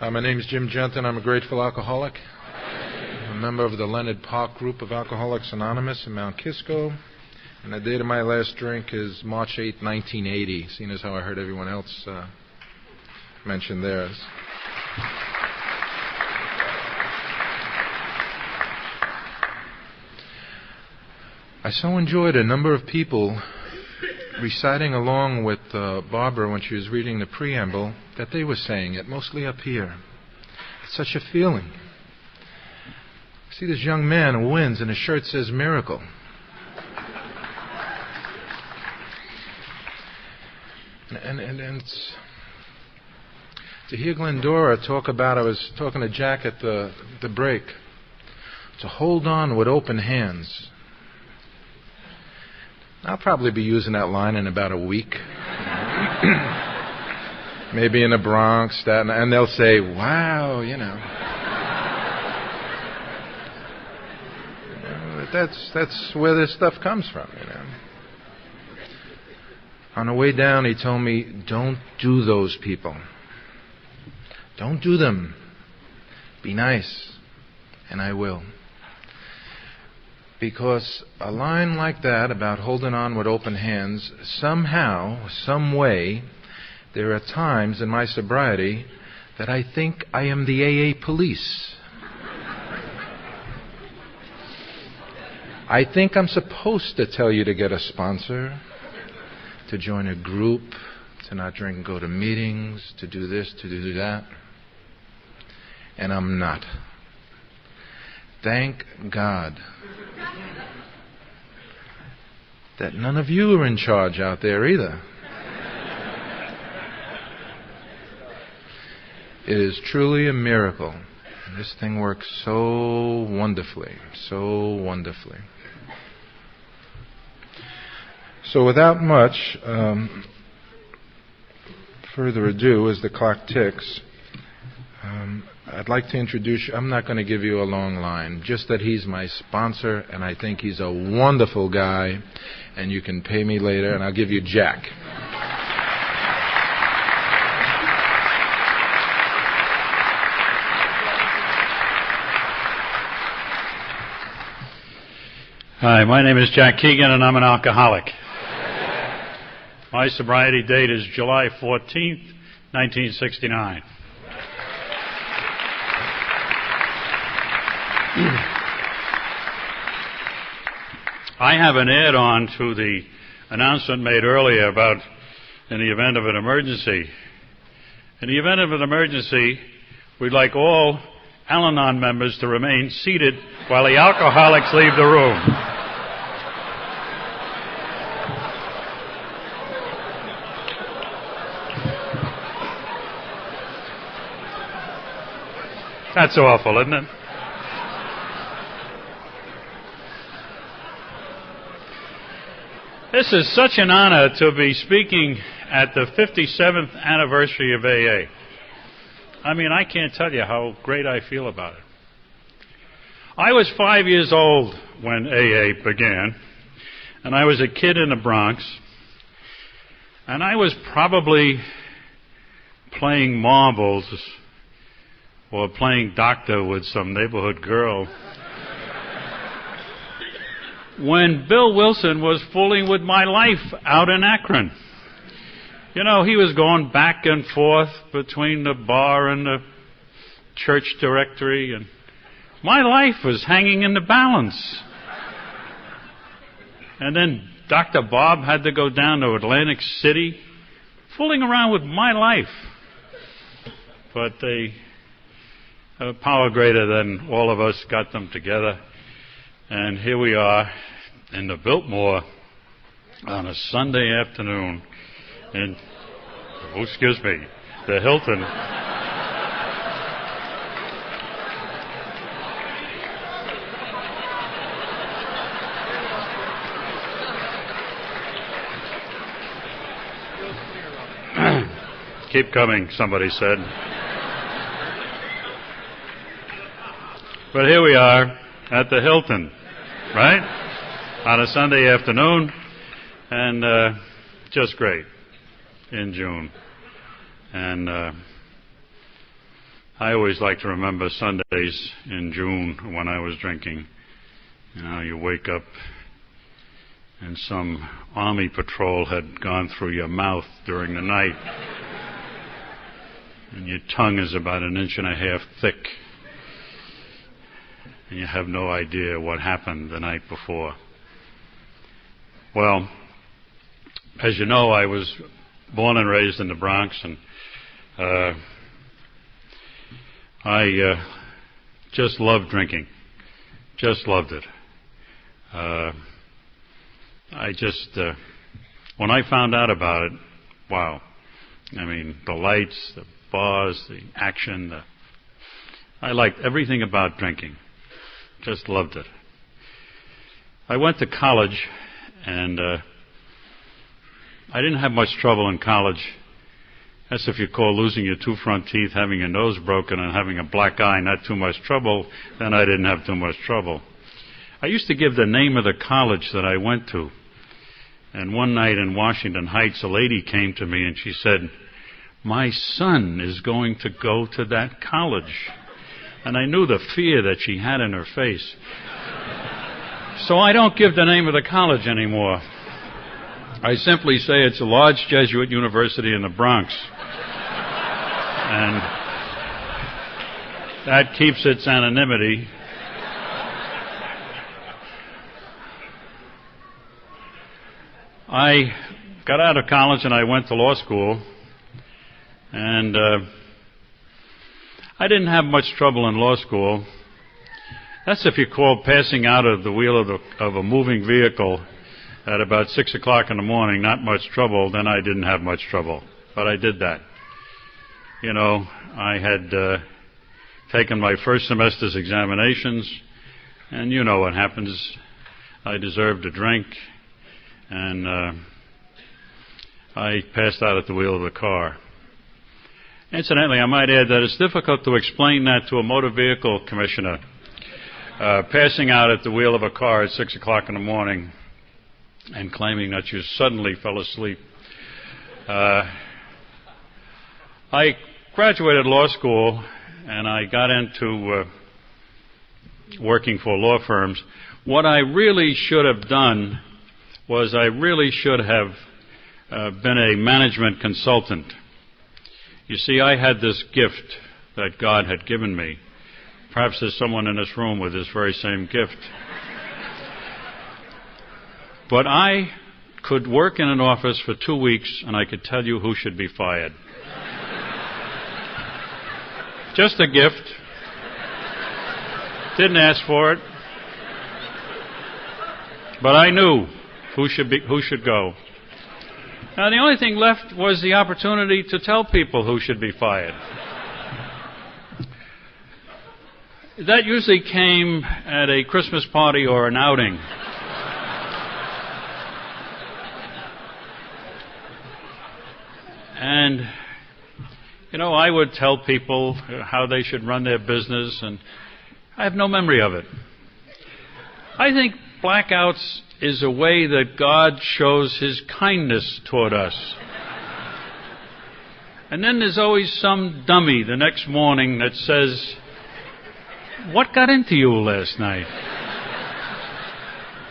My name is Jim Jensen. I'm a grateful alcoholic. I'm a member of the Leonard Park Group of Alcoholics Anonymous in Mount Kisco. And the date of my last drink is March 8, 1980, seeing as how I heard everyone else mention theirs. I so enjoyed a number of people reciting along with Barbara when she was reading the preamble that they were saying it, mostly up here. It's such a feeling. See this young man who wins and his shirt says miracle. And it's, to hear Glendora talk about, I was talking to Jack at the break, to hold on with open hands. I'll probably be using that line in about a week. Maybe in the Bronx, Staten, and they'll say, wow, you know. That's where this stuff comes from, you know. On the way down, he told me, don't do those people. Don't do them. Be nice. And I will. Because a line like that about holding on with open hands, somehow, some way, there are times in my sobriety that I think I am the AA police. I think I'm supposed to tell you to get a sponsor, to join a group, to not drink and go to meetings, to do this, to do that. And I'm not. Thank God that none of you are in charge out there either. It is truly a miracle. This thing works so wonderfully, so wonderfully. So without much further ado, as the clock ticks, I'd like to introduce you. I'm not going to give you a long line, just that he's my sponsor, and I think he's a wonderful guy, and you can pay me later, and I'll give you Jack. Hi, my name is Jack Keegan, and I'm an alcoholic. My sobriety date is July 14th, 1969. I have an add-on to the announcement made earlier about in the event of an emergency. In the event of an emergency, we'd like all Al-Anon members to remain seated while the alcoholics leave the room. That's awful, isn't it? This is such an honor to be speaking at the 57th anniversary of AA. I mean, I can't tell you how great I feel about it. I was 5 years old when AA began, and I was a kid in the Bronx, and I was probably playing marbles or playing doctor with some neighborhood girl when Bill Wilson was fooling with my life out in Akron. You know, he was going back and forth between the bar and the church directory, and my life was hanging in the balance. And then Dr. Bob had to go down to Atlantic City, fooling around with my life. But a power greater than all of us got them together. And here we are in the Biltmore on a Sunday afternoon in, the Hilton. Keep coming, somebody said. But here we are at the Hilton, right? On a Sunday afternoon, and just great in June. And I always like to remember Sundays in June when I was drinking. You know, you wake up and some army patrol had gone through your mouth during the night, and your tongue is about 1.5 inches thick, and you have no idea what happened the night before. Well, as you know, I was born and raised in the Bronx, and I just loved drinking. Just loved it. When I found out about it, wow. I mean, the lights, the bars, the action, I liked everything about drinking. Just loved it. I went to college, and I didn't have much trouble in college. That's if you call losing your 2 front teeth, having your nose broken, and having a black eye not too much trouble, then I didn't have too much trouble. I used to give the name of the college that I went to. And one night in Washington Heights, a lady came to me and she said, "My son is going to go to that college." And I knew the fear that she had in her face. So I don't give the name of the college anymore. I simply say it's a large Jesuit university in the Bronx. And that keeps its anonymity. I got out of college and I went to law school, and I didn't have much trouble in law school. That's if you call passing out of the wheel of a moving vehicle at about 6 o'clock in the morning not much trouble, then I didn't have much trouble. But I did that. You know, I had taken my first semester's examinations, and you know what happens. I deserved a drink, and I passed out at the wheel of the car. Incidentally, I might add that it's difficult to explain that to a motor vehicle commissioner. Passing out at the wheel of a car at 6 o'clock in the morning and claiming that you suddenly fell asleep. I graduated law school, and I got into working for law firms. What I really should have done was I really should have been a management consultant. You see, I had this gift that God had given me. Perhaps there's someone in this room with this very same gift. But I could work in an office for 2 weeks, and I could tell you who should be fired. Just a gift. Didn't ask for it. But I knew who should go. Now, the only thing left was the opportunity to tell people who should be fired. That usually came at a Christmas party or an outing. And, you know, I would tell people how they should run their business, and I have no memory of it. I think blackouts is a way that God shows His kindness toward us. And then there's always some dummy the next morning that says, "What got into you last night?"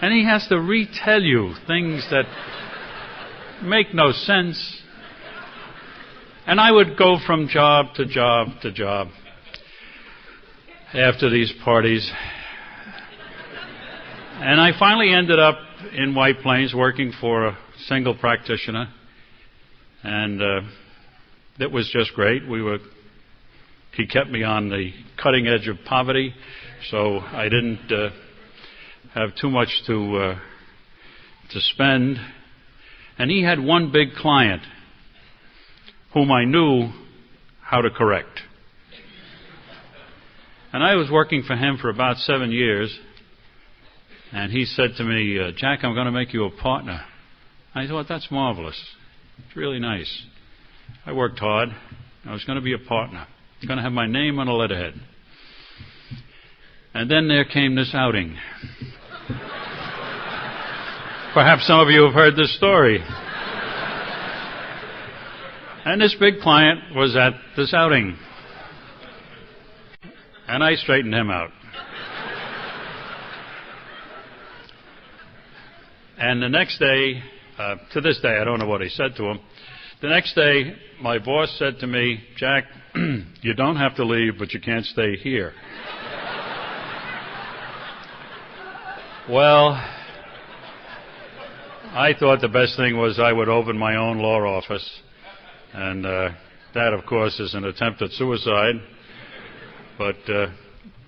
And he has to retell you things that make no sense. And I would go from job to job to job after these parties. And I finally ended up in White Plains working for a single practitioner. And it was just great. He kept me on the cutting edge of poverty, so I didn't have too much to spend. And he had one big client whom I knew how to correct. And I was working for him for about 7 years. And he said to me, "Jack, I'm going to make you a partner." I thought, that's marvelous. It's really nice. I worked hard. I was going to be a partner. I was going to have my name on a letterhead. And then there came this outing. Perhaps some of you have heard this story. And this big client was at this outing. And I straightened him out. And the next day, to this day, I don't know what he said to him. The next day, my boss said to me, Jack, you don't have to leave, but you can't stay here. Well, I thought the best thing was I would open my own law office. And that, of course, is an attempt at suicide. But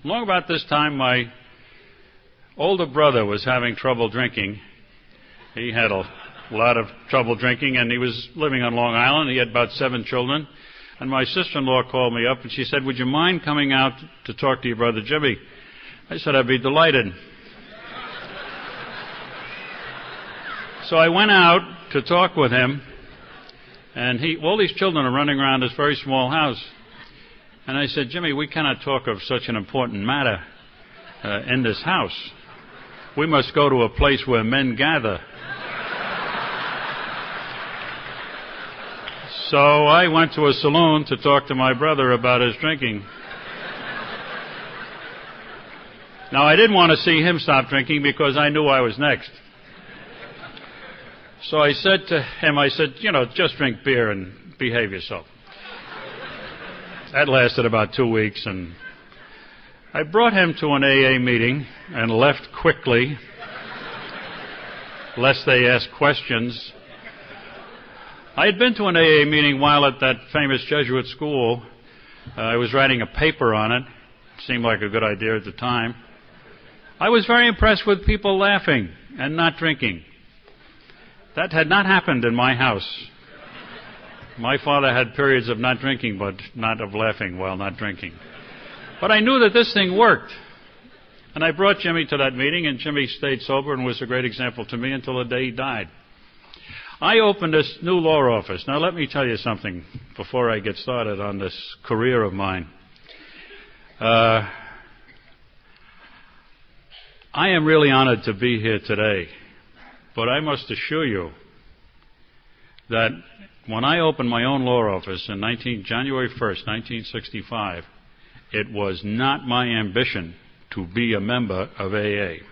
long about this time, my older brother was having trouble drinking. He had a lot of trouble drinking, and he was living on Long Island. He had about 7 children. And my sister-in-law called me up, and she said, would you mind coming out to talk to your brother Jimmy? I said, I'd be delighted. So I went out to talk with him, and all these children are running around this very small house. And I said, Jimmy, we cannot talk of such an important matter in this house. We must go to a place where men gather. So I went to a saloon to talk to my brother about his drinking. Now, I didn't want to see him stop drinking because I knew I was next. So I said to him, just drink beer and behave yourself. That lasted about 2 weeks, and I brought him to an AA meeting and left quickly, lest they ask questions. I had been to an AA meeting while at that famous Jesuit school. I was writing a paper on it. It seemed like a good idea at the time. I was very impressed with people laughing and not drinking. That had not happened in my house. My father had periods of not drinking, but not of laughing while not drinking. But I knew that this thing worked. And I brought Jimmy to that meeting, and Jimmy stayed sober and was a great example to me until the day he died. I opened this new law office. Now, let me tell you something before I get started on this career of mine. I am really honored to be here today, but I must assure you that when I opened my own law office in January 1st, 1965, it was not my ambition to be a member of AA.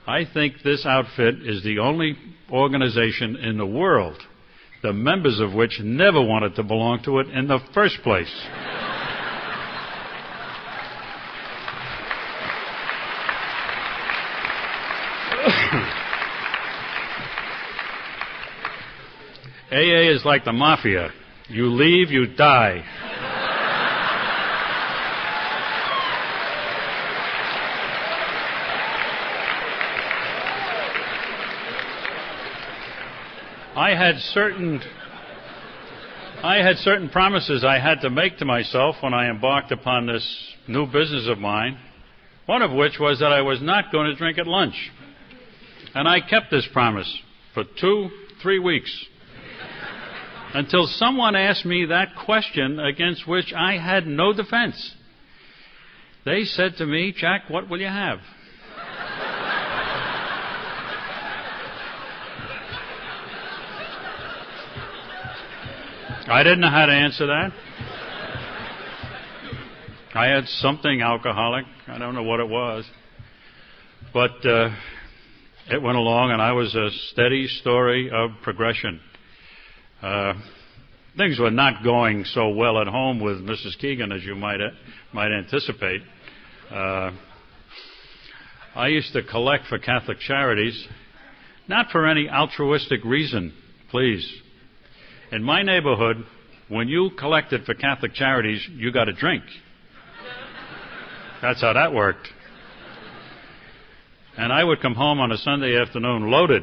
I think this outfit is the only organization in the world, the members of which never wanted to belong to it in the first place. AA is like the mafia. You leave, you die. I had certain promises I had to make to myself when I embarked upon this new business of mine, one of which was that I was not going to drink at lunch. And I kept this promise for 2-3 weeks until someone asked me that question against which I had no defense. They said to me, Jack, what will you have? I didn't know how to answer that. I had something alcoholic. I don't know what it was. But it went along, and I was a steady story of progression. Things were not going so well at home with Mrs. Keegan as you might anticipate. I used to collect for Catholic Charities, not for any altruistic reason, please. In my neighborhood, when you collected for Catholic Charities, you got a drink. That's how that worked. And I would come home on a Sunday afternoon loaded,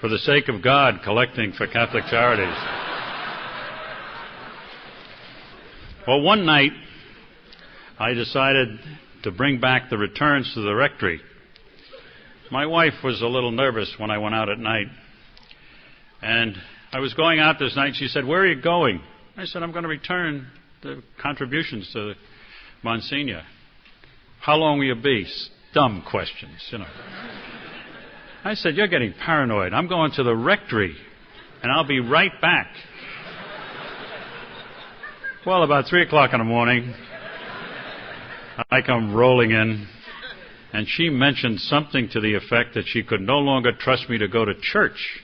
for the sake of God, collecting for Catholic Charities. Well, one night, I decided to bring back the returns to the rectory. My wife was a little nervous when I went out at night. And I was going out this night. She said, where are you going? I said, I'm going to return the contributions to Monsignor. How long will you be? Dumb questions, I said, you're getting paranoid. I'm going to the rectory, and I'll be right back. Well, about 3 o'clock in the morning, I come rolling in, and she mentioned something to the effect that she could no longer trust me to go to church.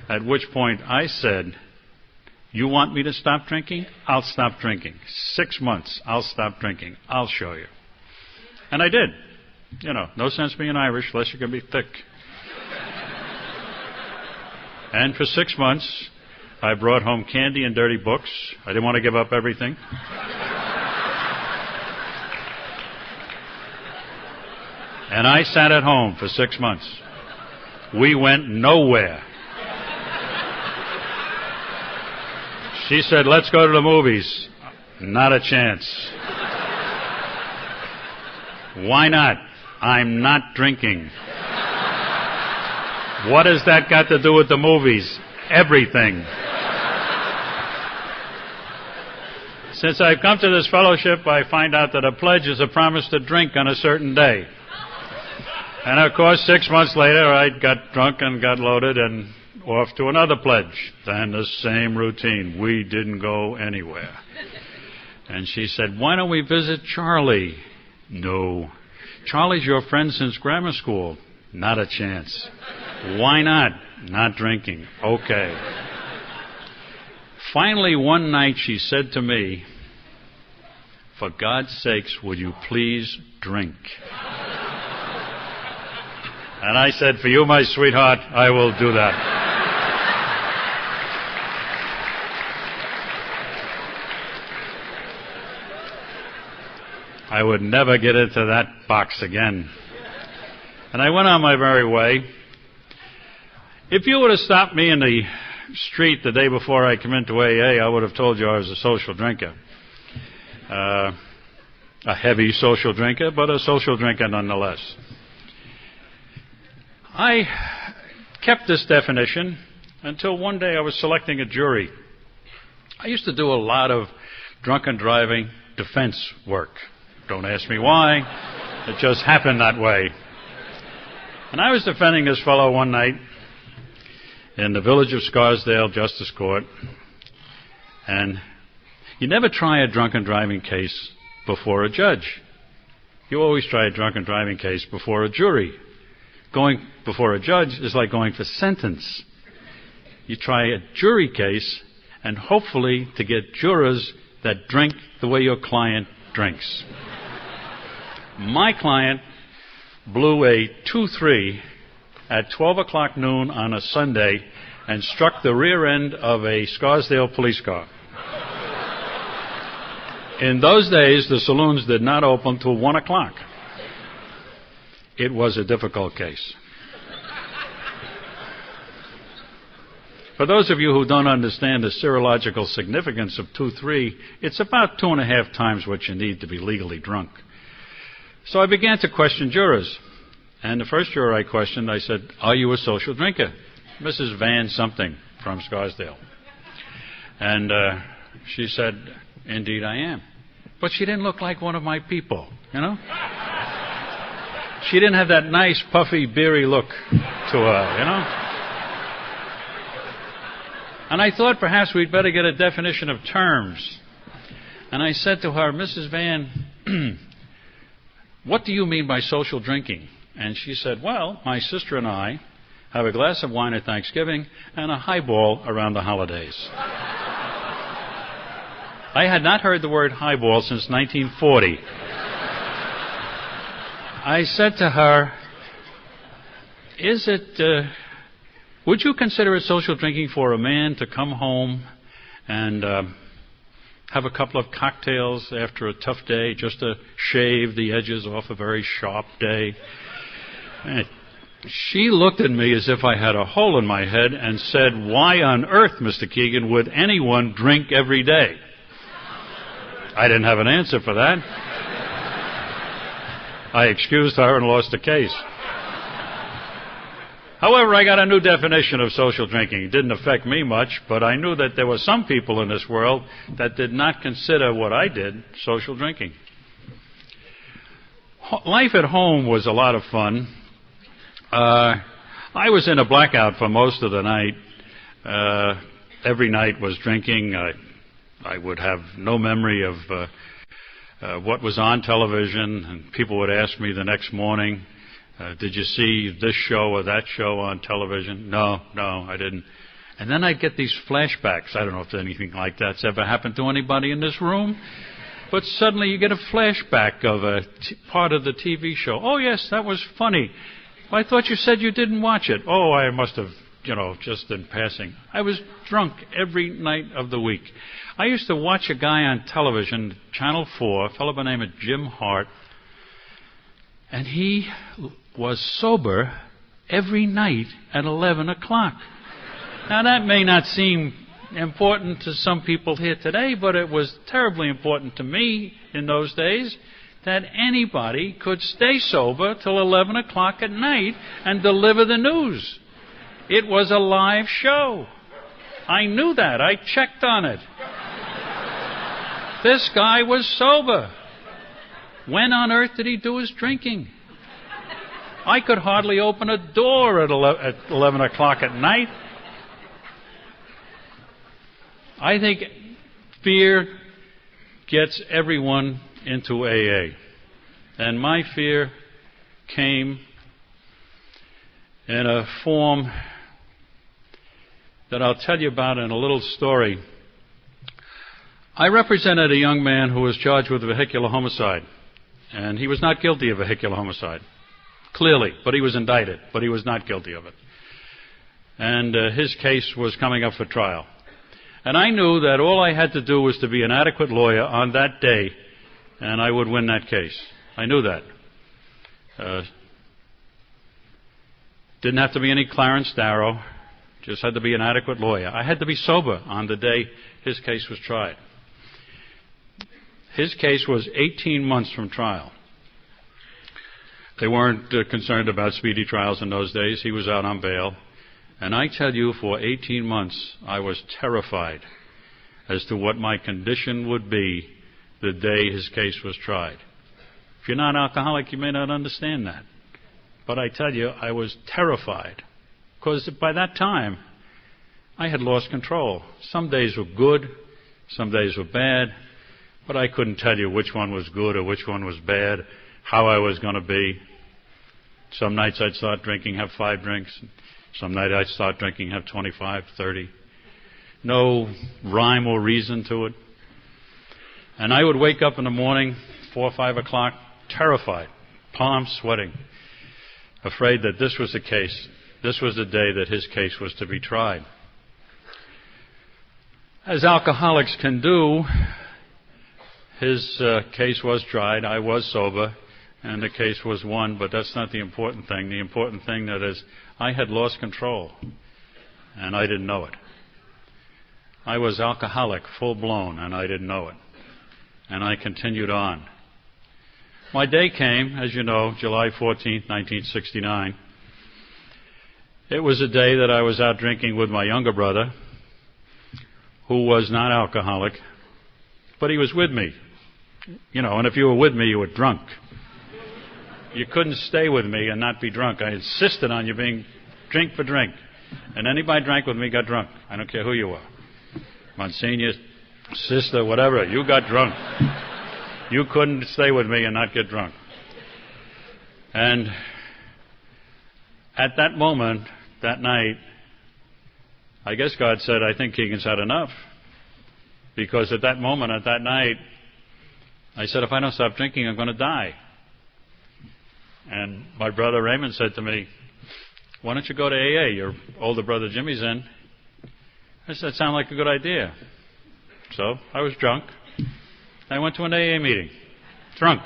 At which point I said, "You want me to stop drinking? I'll stop drinking. 6 months, I'll stop drinking. I'll show you." And I did. You know, no sense being Irish unless you're going to be thick. And for 6 months, I brought home candy and dirty books. I didn't want to give up everything. And I sat at home for 6 months. We went nowhere. She said, "Let's go to the movies." Not a chance. Why not? I'm not drinking. What has that got to do with the movies? Everything. Since I've come to this fellowship, I find out that a pledge is a promise to drink on a certain day. And of course, 6 months later, I got drunk and got loaded and off to another pledge. Then the same routine. We didn't go anywhere. And she said, "Why don't we visit Charlie?" No. "Charlie's your friend since grammar school." Not a chance. Why not? Not drinking. Okay. Finally, one night she said to me, "For God's sakes, will you please drink?" And I said, "For you, my sweetheart, I will do that." I would never get into that box again. And I went on my merry way. If you would have stopped me in the street the day before I came into AA, I would have told you I was a social drinker. A heavy social drinker, but a social drinker nonetheless. I kept this definition until one day I was selecting a jury. I used to do a lot of drunken driving defense work. Don't ask me why. It just happened that way. And I was defending this fellow one night in the village of Scarsdale Justice Court. And you never try a drunken driving case before a judge. You always try a drunken driving case before a jury. Going before a judge is like going for sentence. You try a jury case, and hopefully to get jurors that drink the way your client drinks. My client blew a 2-3 at 12 o'clock noon on a Sunday and struck the rear end of a Scarsdale police car. In those days, the saloons did not open till 1 o'clock. It was a difficult case. For those of you who don't understand the serological significance of 2-3, it's about 2.5 times what you need to be legally drunk. So I began to question jurors. And the first juror I questioned, I said, "Are you a social drinker?" Mrs. Van something from Scarsdale. And she said, "Indeed I am." But she didn't look like one of my people, you know? She didn't have that nice, puffy, beery look to her, you know? And I thought perhaps we'd better get a definition of terms. And I said to her, "Mrs. Van, what do you mean by social drinking?" And she said, "Well, my sister and I have a glass of wine at Thanksgiving and a highball around the holidays." I had not heard the word highball since 1940. I said to her, would you consider it social drinking for a man to come home and have a couple of cocktails after a tough day, just to shave the edges off a very sharp day? And she looked at me as if I had a hole in my head and said, "Why on earth, Mr. Keegan, would anyone drink every day?" I didn't have an answer for that. I excused her and lost the case. However, I got a new definition of social drinking. It didn't affect me much, but I knew that there were some people in this world that did not consider what I did social drinking. Life at home was a lot of fun. I was in a blackout for most of the night. Every night was drinking. I would have no memory of what was on television, and people would ask me the next morning, did you see this show or that show on television? No, I didn't. And then I'd get these flashbacks. I don't know if anything like that's ever happened to anybody in this room, but suddenly you get a flashback of a part of the TV show. Oh, yes, that was funny. Well, I thought you said you didn't watch it. Oh, I must have, just in passing. I was drunk every night of the week. I used to watch a guy on television, Channel 4, a fellow by the name of Jim Hart, and he was sober every night at 11 o'clock. Now, that may not seem important to some people here today, but it was terribly important to me in those days that anybody could stay sober till 11 o'clock at night and deliver the news. It was a live show. I knew that. I checked on it. This guy was sober. When on earth did he do his drinking? I could hardly open a door at 11 o'clock at night. I think fear gets everyone into AA. And my fear came in a form that I'll tell you about in a little story. I represented a young man who was charged with vehicular homicide. And he was not guilty of vehicular homicide, clearly, but he was indicted, but he was not guilty of it. And his case was coming up for trial. And I knew that all I had to do was to be an adequate lawyer on that day, and I would win that case. I knew that. Didn't have to be any Clarence Darrow, just had to be an adequate lawyer. I had to be sober on the day his case was tried. His case was 18 months from trial. They weren't concerned about speedy trials in those days. He was out on bail. And I tell you, for 18 months, I was terrified as to what my condition would be the day his case was tried. If you're not alcoholic, you may not understand that. But I tell you, I was terrified. Because by that time, I had lost control. Some days were good, some days were bad, but I couldn't tell you which one was good or which one was bad, how I was going to be. Some nights I'd start drinking, have 5 drinks. Some night I'd start drinking, have 25, 30. No rhyme or reason to it. And I would wake up in the morning, 4 or 5 o'clock, terrified, palms sweating, afraid that this was the case. This was the day that his case was to be tried. As alcoholics can do, his case was tried. I was sober, and the case was won, but that's not the important thing. The important thing that is, I had lost control, and I didn't know it. I was alcoholic, full-blown, and I didn't know it. And I continued on. My day came, as you know, July 14th, 1969. It was a day that I was out drinking with my younger brother, who was not alcoholic, but he was with me. And if you were with me, you were drunk. You couldn't stay with me and not be drunk. I insisted on you being drink for drink. And anybody drank with me got drunk. I don't care who you were. Monsignor, sister, whatever, you got drunk. You couldn't stay with me and not get drunk. And at that moment, that night, I guess God said, I think Keegan's had enough. Because at that moment, at that night, I said, if I don't stop drinking, I'm going to die. And my brother Raymond said to me, why don't you go to AA? Your older brother Jimmy's in. I said, sounds like a good idea. So I was drunk. I went to an AA meeting, drunk.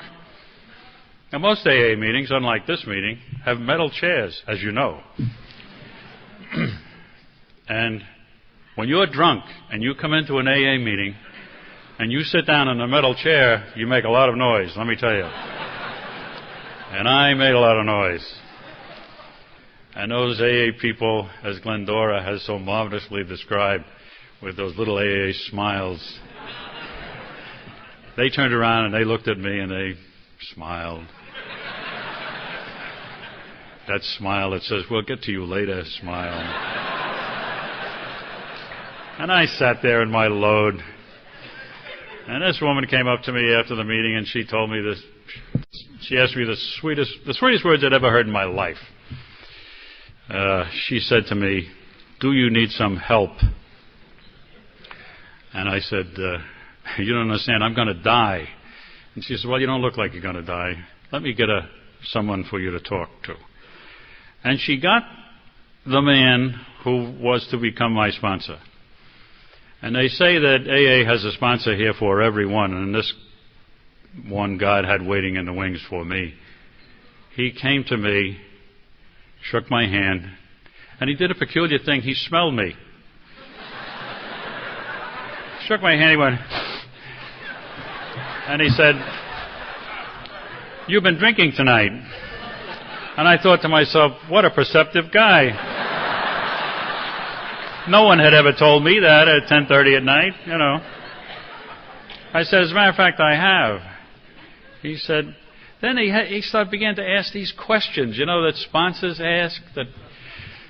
Now, most AA meetings, unlike this meeting, have metal chairs, as you know. And when you're drunk and you come into an AA meeting and you sit down in a metal chair, you make a lot of noise, let me tell you. And I made a lot of noise. And those AA people, as Glendora has so marvelously described, with those little AA smiles, they turned around and they looked at me and they smiled. That smile that says, we'll get to you later smile. And I sat there in my load. And this woman came up to me after the meeting, and she told me this. She asked me the sweetest words I'd ever heard in my life. She said to me, "Do you need some help?" And I said, "You don't understand. I'm going to die." And she said, "Well, you don't look like you're going to die. Let me get someone for you to talk to." And she got the man who was to become my sponsor. And they say that AA has a sponsor here for everyone, and this one God had waiting in the wings for me. He came to me, shook my hand, and he did a peculiar thing. He smelled me. Shook my hand, he went, and he said, "You've been drinking tonight." And I thought to myself, what a perceptive guy. No one had ever told me that at 10:30 at night, you know. I said, "As a matter of fact, I have." He said, then he began to ask these questions, you know, that sponsors ask, that,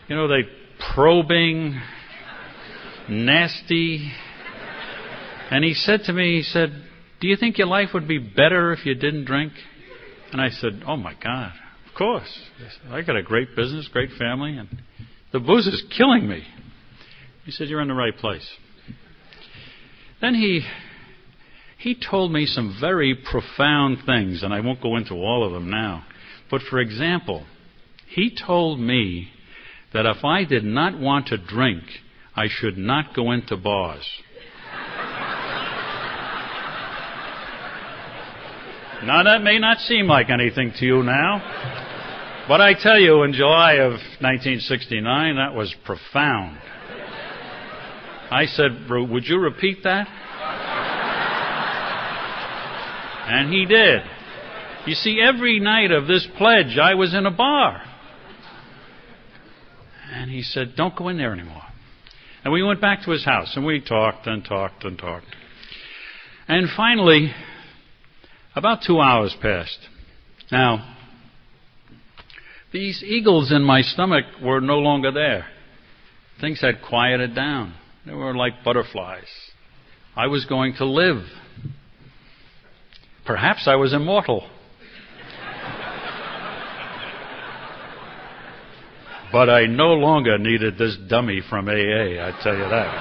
you know, they probing, nasty. And he said to me, he said, "Do you think your life would be better if you didn't drink?" And I said, "Oh my God, of course. I got a great business, great family, and the booze is killing me." He said, "You're in the right place." Then he told me some very profound things, and I won't go into all of them now. But for example, he told me that if I did not want to drink, I should not go into bars. Now, that may not seem like anything to you now, but I tell you, in July of 1969, that was profound. I said, "Would you repeat that?" And he did. You see, every night of this pledge, I was in a bar. And he said, "Don't go in there anymore." And we went back to his house, and we talked and talked and talked. And finally, about 2 hours passed. Now, these eagles in my stomach were no longer there. Things had quieted down. They were like butterflies. I was going to live. Perhaps I was immortal. But I no longer needed this dummy from AA, I tell you that.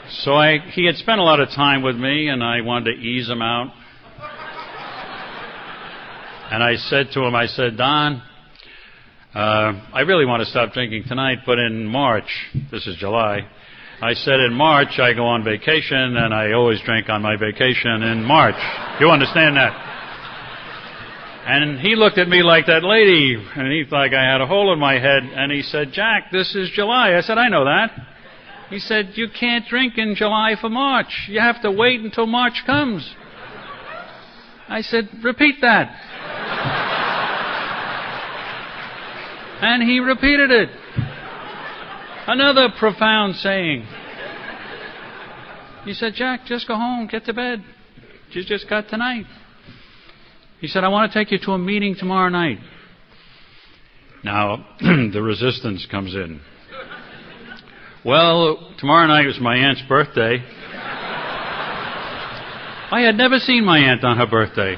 So he had spent a lot of time with me, and I wanted to ease him out. And I said to him, I said, "Don, I really want to stop drinking tonight, but in March," this is July, I said, "in March I go on vacation, and I always drink on my vacation in March. You understand that?" And he looked at me like that lady, and he thought I had a hole in my head, and he said, "Jack, this is July." I said, "I know that." He said, "You can't drink in July for March. You have to wait until March comes." I said, "Repeat that." And he repeated it. Another profound saying. He said, "Jack, just go home, get to bed. You just got tonight." He said, "I want to take you to a meeting tomorrow night." Now, the resistance comes in. Well, tomorrow night was my aunt's birthday. I had never seen my aunt on her birthday.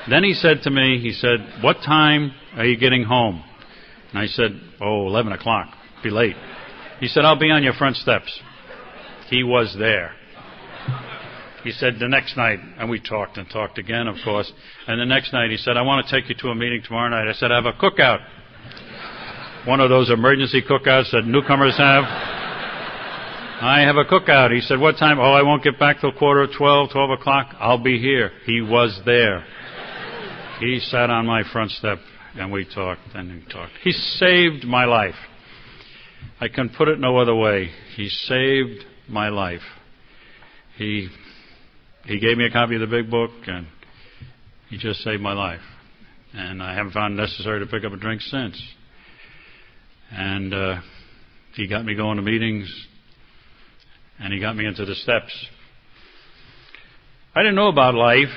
Then he said to me, he said, "What time are you getting home?" And I said, 11 o'clock. Be late. He said, "I'll be on your front steps." He was there. He said, "The next night," and we talked and talked again, of course. And the next night he said, "I want to take you to a meeting tomorrow night." I said, "I have a cookout." One of those emergency cookouts that newcomers have. "I have a cookout." He said, "What time?" "I won't get back till 12 o'clock. I'll be here." He was there. He sat on my front step, and we talked and we talked. He saved my life. I can put it no other way. He saved my life. He gave me a copy of the big book, and he just saved my life. And I haven't found it necessary to pick up a drink since. And he got me going to meetings, and he got me into the steps. I didn't know about life.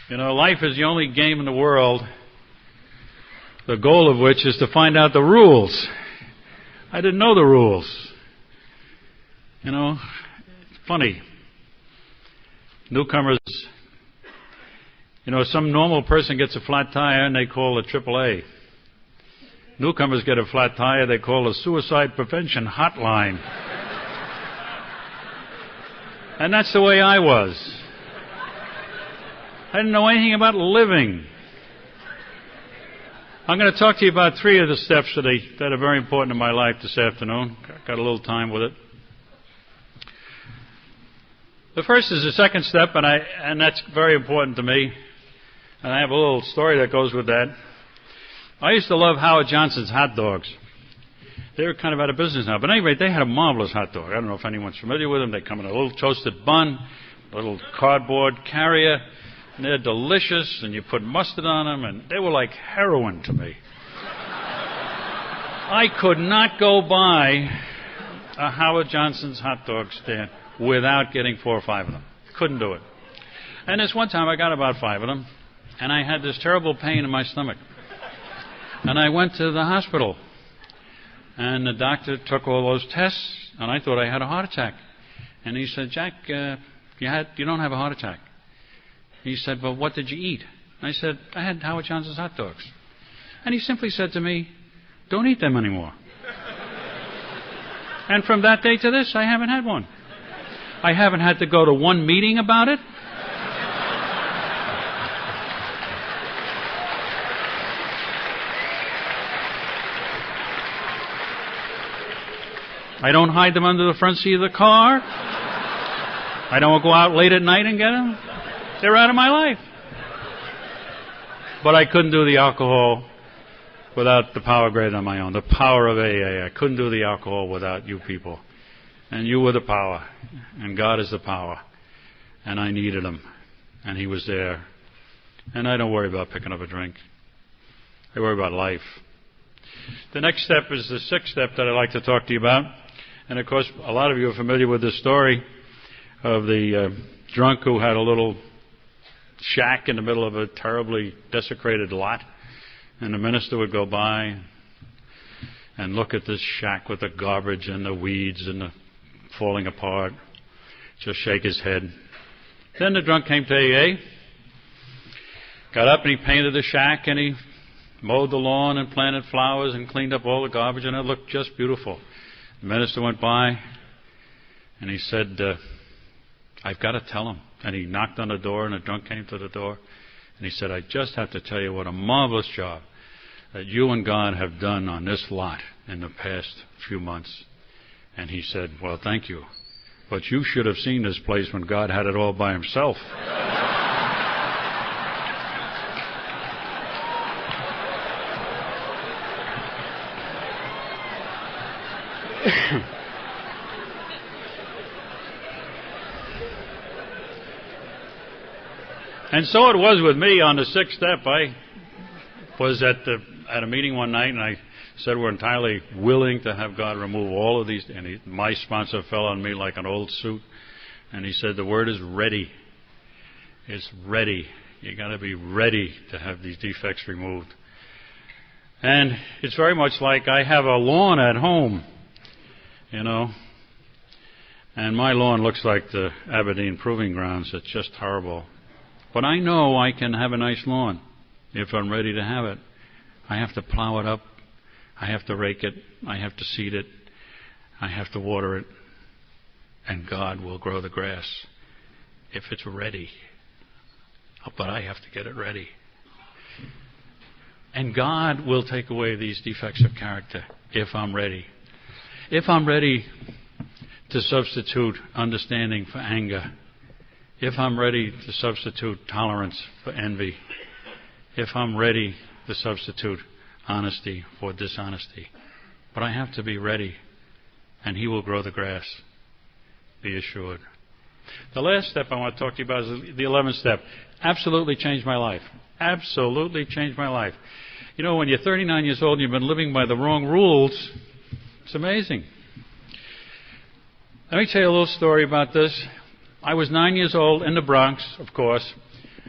You know, life is the only game in the world, the goal of which is to find out the rules. I didn't know the rules. You know, funny. Newcomers, you know, some normal person gets a flat tire and they call it AAA. Newcomers get a flat tire, they call a suicide prevention hotline. And that's the way I was. I didn't know anything about living. I'm going to talk to you about 3 of the steps that are very important in my life this afternoon. Got a little time with it. The first is the second step, and that's very important to me. And I have a little story that goes with that. I used to love Howard Johnson's hot dogs. They were kind of out of business now. But anyway, they had a marvelous hot dog. I don't know if anyone's familiar with them. They come in a little toasted bun, a little cardboard carrier, and they're delicious, and you put mustard on them, and they were like heroin to me. I could not go by a Howard Johnson's hot dog stand without getting 4 or 5 of them. Couldn't do it. And this one time I got about 5 of them, and I had this terrible pain in my stomach. And I went to the hospital, and the doctor took all those tests, and I thought I had a heart attack. And he said, Jack, you don't have a heart attack. He said, well, what did you eat? I said, I had Howard Johnson's hot dogs. And he simply said to me, don't eat them anymore. And from that day to this, I haven't had one. I haven't had to go to one meeting about it. I don't hide them under the front seat of the car. I don't go out late at night and get them. They're out of my life. But I couldn't do the alcohol without the power greater than my own, the power of AA. I couldn't do the alcohol without you people. And you were the power, and God is the power. And I needed Him, and He was there. And I don't worry about picking up a drink. I worry about life. The next step is the 6th step that I'd like to talk to you about. And of course, a lot of you are familiar with the story of the drunk who had a little shack in the middle of a terribly desecrated lot. And the minister would go by and look at this shack with the garbage and the weeds and the falling apart, just shake his head. Then the drunk came to AA, got up and he painted the shack and he mowed the lawn and planted flowers and cleaned up all the garbage, and it looked just beautiful. The minister went by and he said, I've got to tell him. And he knocked on the door, and the drunk came to the door, and he said, I just have to tell you what a marvelous job that you and God have done on this lot in the past few months. And he said, well, thank you. But you should have seen this place when God had it all by Himself. And so it was with me on the 6th step. I was at a meeting one night, and I said we're entirely willing to have God remove all of these. And my sponsor fell on me like an old suit, and he said the word is ready. It's ready. You got to be ready to have these defects removed. And it's very much like I have a lawn at home, you know, and my lawn looks like the Aberdeen Proving Grounds. It's just horrible. But I know I can have a nice lawn if I'm ready to have it. I have to plow it up. I have to rake it. I have to seed it. I have to water it. And God will grow the grass if it's ready. But I have to get it ready. And God will take away these defects of character if I'm ready. If I'm ready to substitute understanding for anger, if I'm ready to substitute tolerance for envy, if I'm ready to substitute honesty for dishonesty. But I have to be ready, and He will grow the grass, be assured. The last step I want to talk to you about is the 11th step. Absolutely changed my life. Absolutely changed my life. You know, when you're 39 years old and you've been living by the wrong rules, it's amazing. Let me tell you a little story about this. I was 9 years old in the Bronx, of course,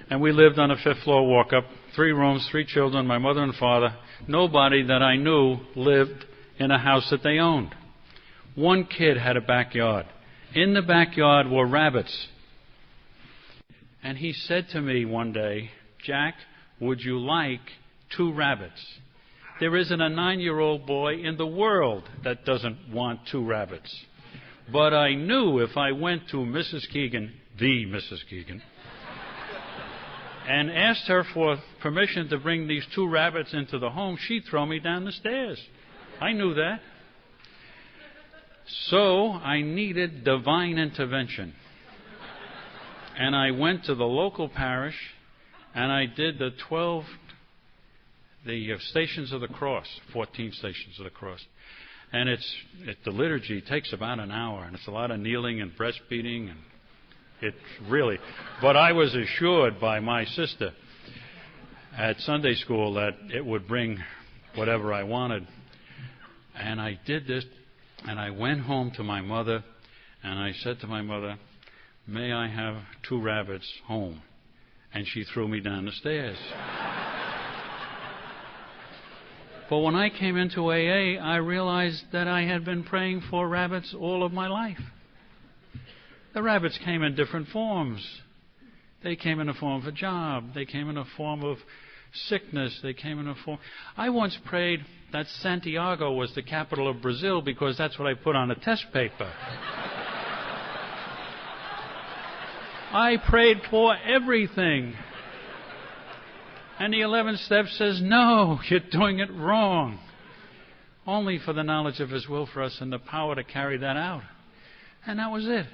and we lived on a 5th floor walk-up, 3 rooms, 3 children, my mother and father. Nobody that I knew lived in a house that they owned. One kid had a backyard. In the backyard were rabbits. And he said to me one day, "Jack, would you like 2 rabbits?" There isn't a 9-year-old boy in the world that doesn't want 2 rabbits. But I knew if I went to Mrs. Keegan, the Mrs. Keegan, and asked her for permission to bring these 2 rabbits into the home, she'd throw me down the stairs. I knew that. So I needed divine intervention. And I went to the local parish, and I did the Stations of the Cross, 14 Stations of the Cross. And the liturgy takes about an hour, and it's a lot of kneeling and breastfeeding, and it really. But I was assured by my sister at Sunday school that it would bring whatever I wanted. And I did this, and I went home to my mother, and I said to my mother, "May I have 2 rabbits home?" And she threw me down the stairs. But when I came into AA, I realized that I had been praying for rabbits all of my life. The rabbits came in different forms. They came in the form of a job. They came in the form of sickness. They came in a form. I once prayed that Santiago was the capital of Brazil because that's what I put on a test paper. I prayed for everything. And the 11th step says, "No, you're doing it wrong." Only for the knowledge of His will for us and the power to carry that out. And that was it.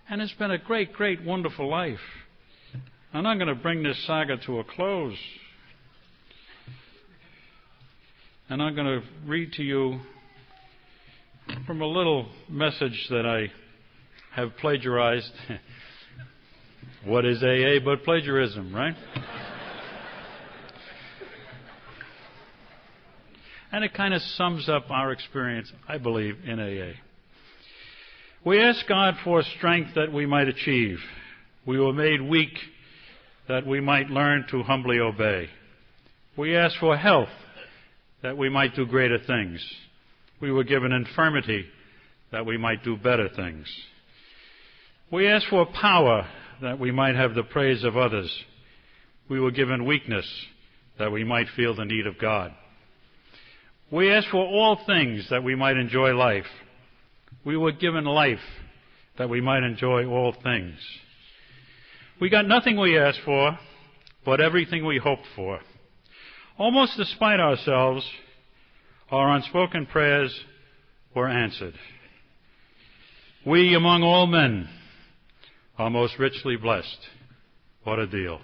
And it's been a great, great, wonderful life. And I'm going to bring this saga to a close. And I'm going to read to you from a little message that I have plagiarized. What is AA but plagiarism, right? And it kind of sums up our experience, I believe, in AA. We ask God for strength that we might achieve. We were made weak that we might learn to humbly obey. We ask for health that we might do greater things. We were given infirmity that we might do better things. We ask for power that we might have the praise of others. We were given weakness that we might feel the need of God. We ask for all things that we might enjoy life. We were given life that we might enjoy all things. We got nothing we asked for, but everything we hoped for. Almost despite ourselves, our unspoken prayers were answered. We, among all men, are most richly blessed. What a deal.